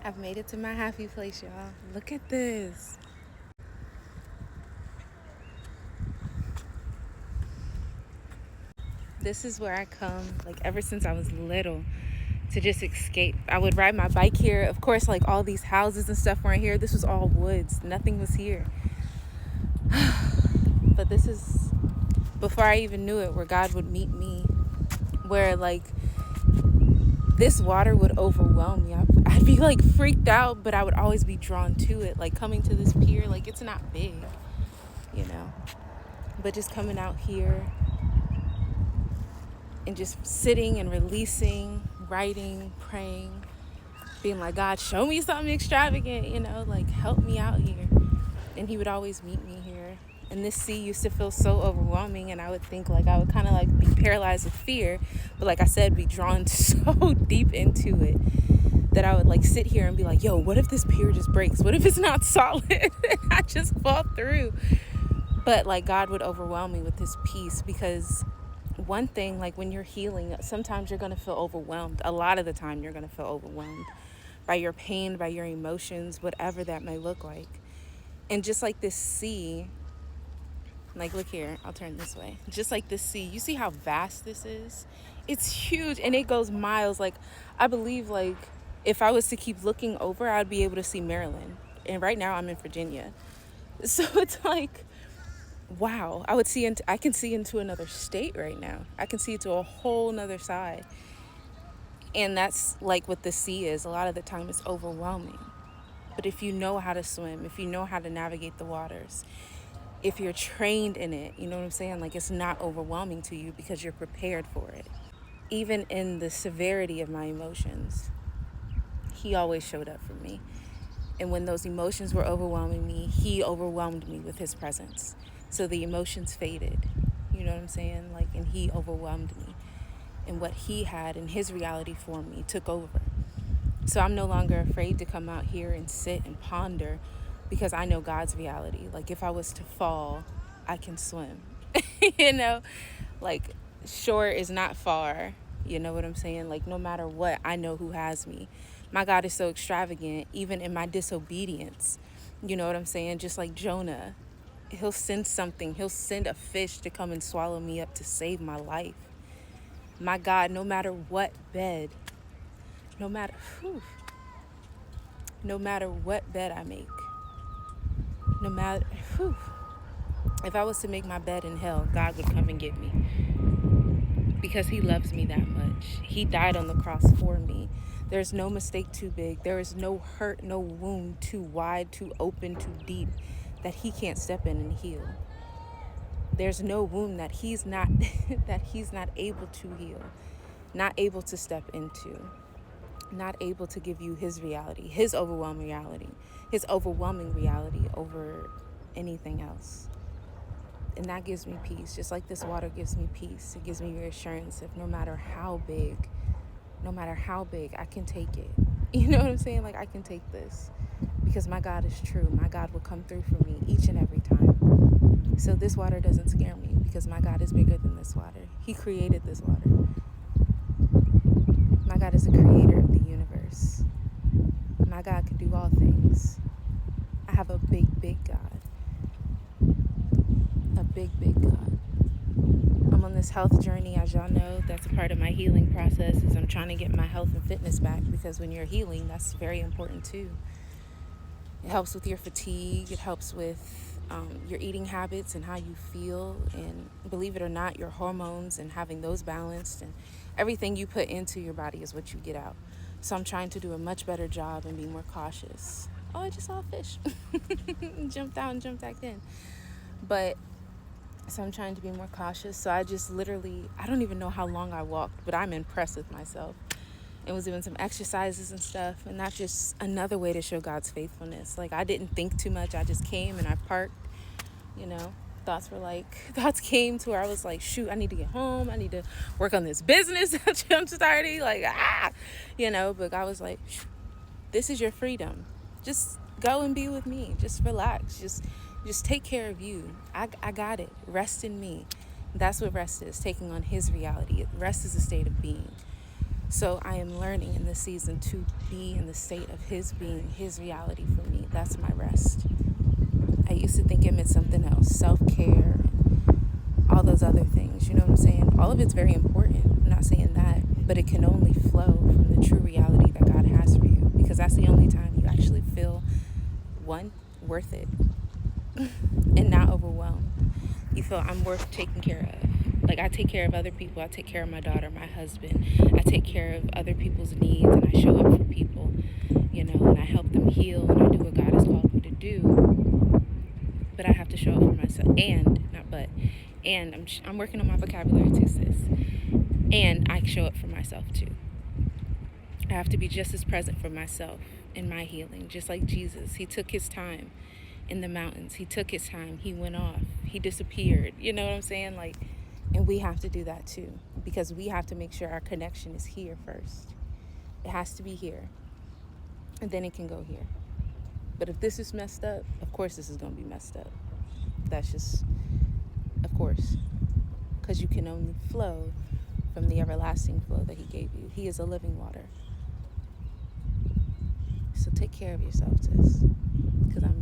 I've made it to my happy place, y'all. Look at this. This is where I come, like, ever since I was little, to just escape. I would ride my bike here. Of course, like, all these houses and stuff weren't here. This was all woods. Nothing was here. But this is, before I even knew it, where God would meet me. Where, like, this water would overwhelm me. I'd be, like, freaked out, but I would always be drawn to it. Like, coming to this pier, like, it's not big, you know. But just coming out here and just sitting and releasing, writing, praying, being like, God, show me something extravagant, you know, like, help me out here. And he would always meet me here. And this sea used to feel so overwhelming, and I would think, like, I would kind of, like, be paralyzed with fear, but like I said, be drawn so deep into it that I would, like, sit here and be like, yo, what if this pier just breaks? What if it's not solid? I just fall through. But, like, God would overwhelm me with his peace, because one thing, like, when you're healing, sometimes you're going to feel overwhelmed. A lot of the time you're going to feel overwhelmed by your pain, by your emotions, whatever that may look like. And just like this sea, like, look here, I'll turn this way. Just like this sea, you see how vast this is? It's huge, and it goes miles. Like, I believe, like, if I was to keep looking over, I'd be able to see Maryland. And right now I'm in Virginia. So it's like, wow, I can see into another state right now. I can see to a whole nother side. And that's like what the sea is. A lot of the time it's overwhelming. But if you know how to swim, if you know how to navigate the waters, if you're trained in it, you know what I'm saying? Like, it's not overwhelming to you because you're prepared for it. Even in the severity of my emotions, he always showed up for me. And when those emotions were overwhelming me, he overwhelmed me with his presence. So the emotions faded, you know what I'm saying? Like, and he overwhelmed me. And what he had in his reality for me took over. So I'm no longer afraid to come out here and sit and ponder, because I know God's reality. Like, if I was to fall, I can swim. You know, like, shore is not far. You know what I'm saying? Like, no matter what, I know who has me. My God is so extravagant, even in my disobedience. You know what I'm saying? Just like Jonah, he'll send something. He'll send a fish to come and swallow me up to save my life. My God, no matter what bed, no matter, whew, no matter what bed I make, no matter, whew, if I was to make my bed in hell, God would come and get me, because he loves me that much. He died on the cross for me. There's no mistake too big. There is no hurt, no wound too wide, too open, too deep that he can't step in and heal. There's no wound that he's not that he's not able to heal, not able to step into, not able to give you his reality, his overwhelming reality over anything else. And that gives me peace. Just like this water gives me peace, it gives me reassurance of no matter how big, I can take it. You know what I'm saying? Like, I can take this, because my God is true. My God will come through for me each and every time. So this water doesn't scare me, because my God is bigger than this water. He created this water. My God is the creator of the universe. My God can do all things. I have a big, big God. A big, big God. I'm on this health journey, as y'all know. That's a part of my healing process, is I'm trying to get my health and fitness back, because when you're healing, that's very important too. It helps with your fatigue. It helps with your eating habits and how you feel. And believe it or not, your hormones, and having those balanced, and everything you put into your body is what you get out. So I'm trying to do a much better job and be more cautious. Oh, I just saw a fish. Jumped out and jumped back in. But so I'm trying to be more cautious. So I just literally, I don't even know how long I walked, but I'm impressed with myself. And was doing some exercises and stuff. And that's just another way to show God's faithfulness. Like, I didn't think too much. I just came and I parked, you know. Thoughts came to where I was like, shoot, I need to get home. I need to work on this business that I'm starting. Like, you know. But God was like, this is your freedom. Just go and be with me. Just relax. Just take care of you. I got it. Rest in me. That's what rest is, taking on his reality. Rest is a state of being. So I am learning in this season to be in the state of his being, his reality for me. That's my rest. I used to think it meant something else, self-care, all those other things, you know what I'm saying? All of it's very important. I'm not saying that, but it can only flow from the true reality that God has for you, because that's the only time you actually feel, one, worth it and not overwhelmed. You feel I'm worth taking care of. Like, I take care of other people. I take care of my daughter, my husband. I take care of other people's needs, and I show up for people, and I help them heal, and I do what God has called me to do. But I have to show up for myself. And I'm working on my vocabulary too, sis. And I show up for myself too. I have to be just as present for myself in my healing, just like Jesus. He took his time in the mountains. He took his time. He went off. He disappeared. You know what I'm saying? And we have to do that too, because we have to make sure our connection is here first. It has to be here, and then it can go here. But if this is messed up, of course this is going to be messed up. That's just, of course, because you can only flow from the everlasting flow that he gave you. He is a living water. So take care of yourself, sis, because I'm